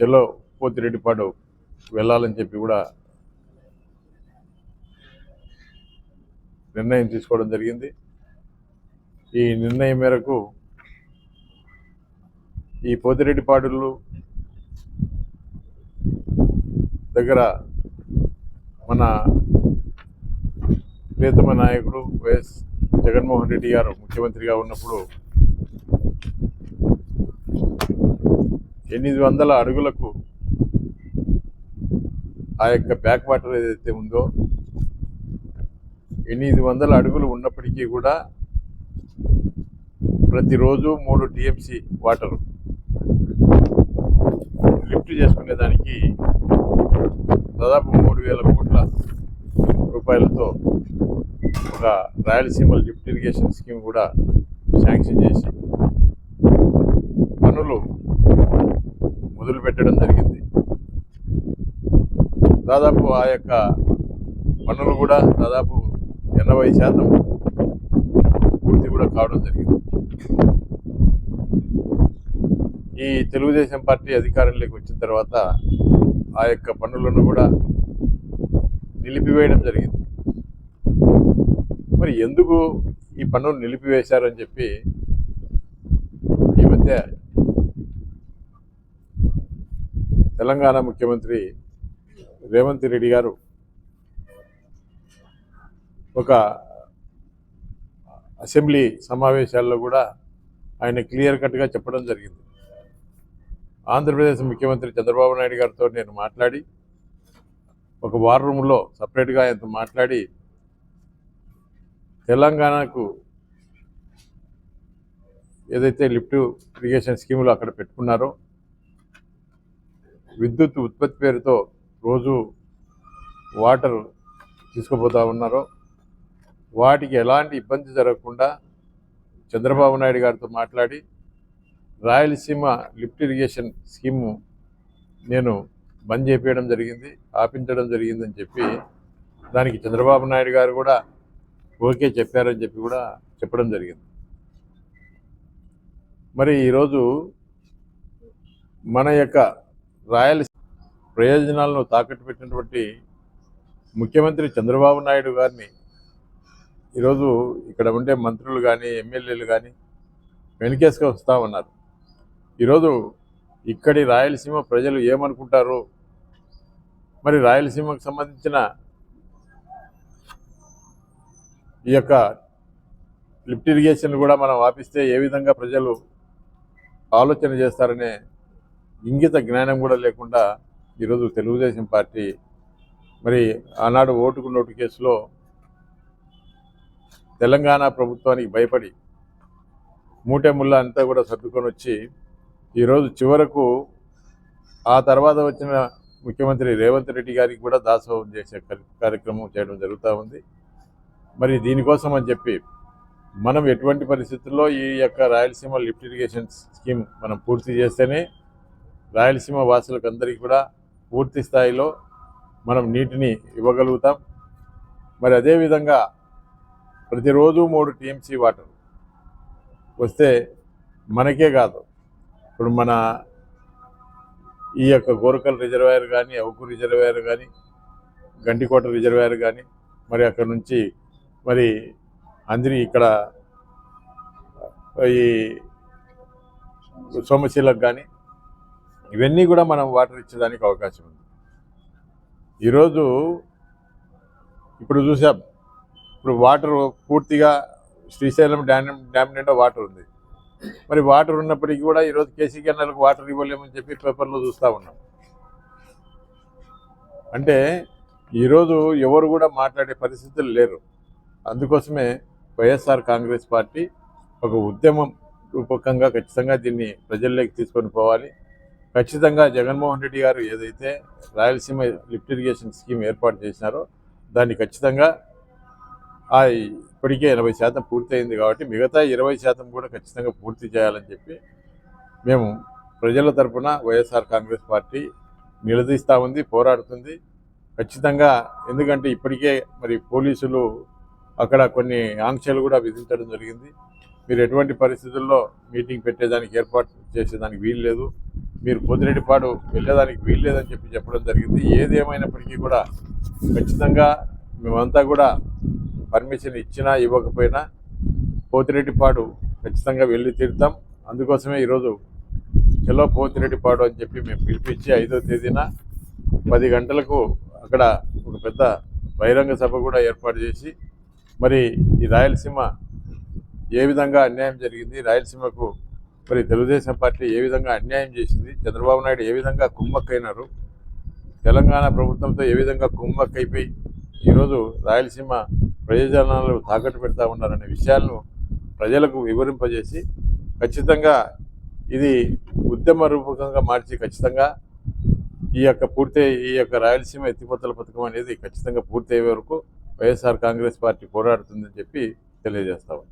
చెలో పోతిరెడ్డిపాడు వెళ్ళాలని చెప్పి కూడా నిర్ణయం తీసుకోవడం జరిగింది. ఈ నిర్ణయం మేరకు ఈ పోతిరెడ్డిపాడులు దగ్గర మన ప్రియతమ నాయకుడు వైఎస్ జగన్మోహన్ రెడ్డి గారు ముఖ్యమంత్రిగా ఉన్నప్పుడు 800 అడుగులకు ఆ యొక్క బ్యాక్ వాటర్ ఏదైతే ఉందో 800 అడుగులు ఉన్నప్పటికీ కూడా ప్రతిరోజు 3 టీఎంసీ వాటర్ లిఫ్ట్ చేసుకునేదానికి దాదాపు 3,000 కోట్ల రూపాయలతో ఒక రాయలసీమ లిఫ్ట్ ఇరిగేషన్ స్కీమ్ కూడా శాంక్షన్ చేసి పనులు మొదలు పెట్టడం జరిగింది. దాదాపు ఆ యొక్క పనులు కూడా దాదాపు 80% పూర్తి కూడా కావడం జరిగింది. ఈ తెలుగుదేశం పార్టీ అధికారంలోకి వచ్చిన తర్వాత ఆ యొక్క పనులను కూడా నిలిపివేయడం జరిగింది. మరి ఎందుకు ఈ పనులు నిలిపివేశారని చెప్పి ఈ మధ్య తెలంగాణ ముఖ్యమంత్రి రేవంత్ రెడ్డి గారు ఒక అసెంబ్లీ సమావేశాల్లో కూడా ఆయన క్లియర్ కట్గా చెప్పడం జరిగింది. ఆంధ్రప్రదేశ్ ముఖ్యమంత్రి చంద్రబాబు నాయుడు గారితో నేను మాట్లాడి ఒక వార్ రూమ్లో సపరేట్గా ఆయనతో మాట్లాడి తెలంగాణకు ఏదైతే లిఫ్ట్ ఇరిగేషన్ స్కీములు అక్కడ పెట్టుకున్నారో విద్యుత్ ఉత్పత్తి పేరుతో రోజు వాటర్ తీసుకుపోతూ ఉన్నారో వాటికి ఎలాంటి ఇబ్బంది జరగకుండా చంద్రబాబు నాయుడు గారితో మాట్లాడి రాయలసీమ లిఫ్ట్ ఇరిగేషన్ స్కీము నేను బంద్ చేయించడం జరిగింది, ఆపించడం జరిగిందని చెప్పి దానికి చంద్రబాబు నాయుడు గారు కూడా ఓకే చెప్పారని చెప్పి కూడా చెప్పడం జరిగింది. మరి ఈరోజు మన యొక్క రాయలసీమ ప్రయోజనాలను తాకట్టు పెట్టినటువంటి ముఖ్యమంత్రి చంద్రబాబు నాయుడు గారిని ఈరోజు ఇక్కడ ఉండే మంత్రులు కానీ ఎమ్మెల్యేలు కానీ వెనుకేసుకు వస్తూ ఉన్నారు. ఈరోజు ఇక్కడి రాయలసీమ ప్రజలు ఏమనుకుంటారు, మరి రాయలసీమకు సంబంధించిన ఈ యొక్క లిఫ్ట్ ఇరిగేషన్ కూడా మనం ఆపిస్తే ఏ విధంగా ప్రజలు ఆలోచన చేస్తారనే ఇంగిత జ్ఞానం కూడా లేకుండా ఈరోజు తెలుగుదేశం పార్టీ మరి ఆనాడు ఓటుకు నోటు కేసులో తెలంగాణ ప్రభుత్వానికి భయపడి మూటె ముళ్ళ అంతా కూడా సర్దుకొని వచ్చి ఈరోజు చివరకు ఆ తర్వాత వచ్చిన ముఖ్యమంత్రి రేవంత్ రెడ్డి గారికి కూడా దాసోహం చేసే కార్యక్రమం చేయడం జరుగుతూ ఉంది. మరి దీనికోసం అని చెప్పి మనం ఎటువంటి పరిస్థితుల్లో ఈ యొక్క రాయలసీమ లిఫ్ట్ ఇరిగేషన్ స్కీమ్ మనం పూర్తి చేస్తేనే రాయలసీమ వాసులకు అందరికీ కూడా పూర్తి స్థాయిలో మనం నీటిని ఇవ్వగలుగుతాం. మరి అదేవిధంగా ప్రతిరోజు 3 టీఎంసీ వాటర్ వస్తే మనకే కాదు, ఇప్పుడు మన ఈ యొక్క గోరకల్ రిజర్వాయర్ కానీ, అవుకు రిజర్వాయర్ కానీ, గంటికోట రిజర్వాయర్ కానీ, మరి అక్కడ నుంచి మరి అందరి ఇక్కడ ఈ సోమశీలకు కానీ ఇవన్నీ కూడా మనం వాటర్ ఇచ్చేదానికి అవకాశం ఉంది. ఈరోజు ఇప్పుడు చూసాం, ఇప్పుడు వాటర్ పూర్తిగా శ్రీశైలం డ్యామ్ నిండా వాటర్ ఉంది. మరి వాటర్ ఉన్నప్పటికీ కూడా ఈరోజు కేసీ కెనాల్కు వాటర్ ఇవ్వలేమని చెప్పి పేపర్లో చూస్తూ ఉన్నాం. అంటే ఈరోజు ఎవరు కూడా మాట్లాడే పరిస్థితులు లేరు. అందుకోసమే వైఎస్ఆర్ కాంగ్రెస్ పార్టీ ఒక ఉద్యమం రూపకంగా ఖచ్చితంగా దీన్ని ప్రజల్లోకి తీసుకొని పోవాలి. ఖచ్చితంగా జగన్మోహన్ రెడ్డి గారు ఏదైతే రాయలసీమ లిఫ్ట్ ఇరిగేషన్ స్కీమ్ ఏర్పాటు చేసినారో దాన్ని ఖచ్చితంగా ఇప్పటికే 80% పూర్తయింది కాబట్టి మిగతా 20% కూడా ఖచ్చితంగా పూర్తి చేయాలని చెప్పి మేము ప్రజల తరఫున వైఎస్ఆర్ కాంగ్రెస్ పార్టీ నిలదీస్తూ ఉంది, పోరాడుతుంది ఖచ్చితంగా. ఎందుకంటే ఇప్పటికే మరి పోలీసులు అక్కడ కొన్ని ఆంక్షలు కూడా విధించడం జరిగింది. మీరు ఎటువంటి పరిస్థితుల్లో మీటింగ్ పెట్టేదానికి ఏర్పాటు చేసేదానికి వీలు లేదు, మీరు పోతిరెడ్డిపాడు వెళ్ళేదానికి వీల్లేదని చెప్పడం జరిగింది. ఏది ఏమైనప్పటికీ కూడా ఖచ్చితంగా మేమంతా కూడా పర్మిషన్ ఇచ్చినా ఇవ్వకపోయినా పోతిరెడ్డిపాడు ఖచ్చితంగా వెళ్ళి తీరుతాం. అందుకోసమే ఈరోజు చలో పోతిరెడ్డిపాడు అని చెప్పి మేము పిలిపించి 5వ తేదీన 10 గంటలకు అక్కడ ఒక పెద్ద బహిరంగ సభ కూడా ఏర్పాటు చేసి మరి ఈ రాయలసీమ ఏ విధంగా అన్యాయం జరిగింది, రాయలసీమకు మరి తెలుగుదేశం పార్టీ ఏ విధంగా అన్యాయం చేసింది, చంద్రబాబు నాయుడు ఏ విధంగా కుమ్మక్కైనారు, తెలంగాణ ప్రభుత్వంతో ఏ విధంగా కుమ్మక్కైపోయి ఈరోజు రాయలసీమ ప్రయోజనాలు తాకట్టు పెడతా ఉన్నారనే విషయాలను ప్రజలకు వివరింపజేసి ఖచ్చితంగా ఇది ఉద్యమ రూపకంగా మార్చి ఖచ్చితంగా ఈ యొక్క రాయలసీమ ఎత్తిపోతల పథకం అనేది ఖచ్చితంగా పూర్తి అయ్యే వరకు వైఎస్ఆర్ కాంగ్రెస్ పార్టీ పోరాడుతుందని చెప్పి తెలియజేస్తాము.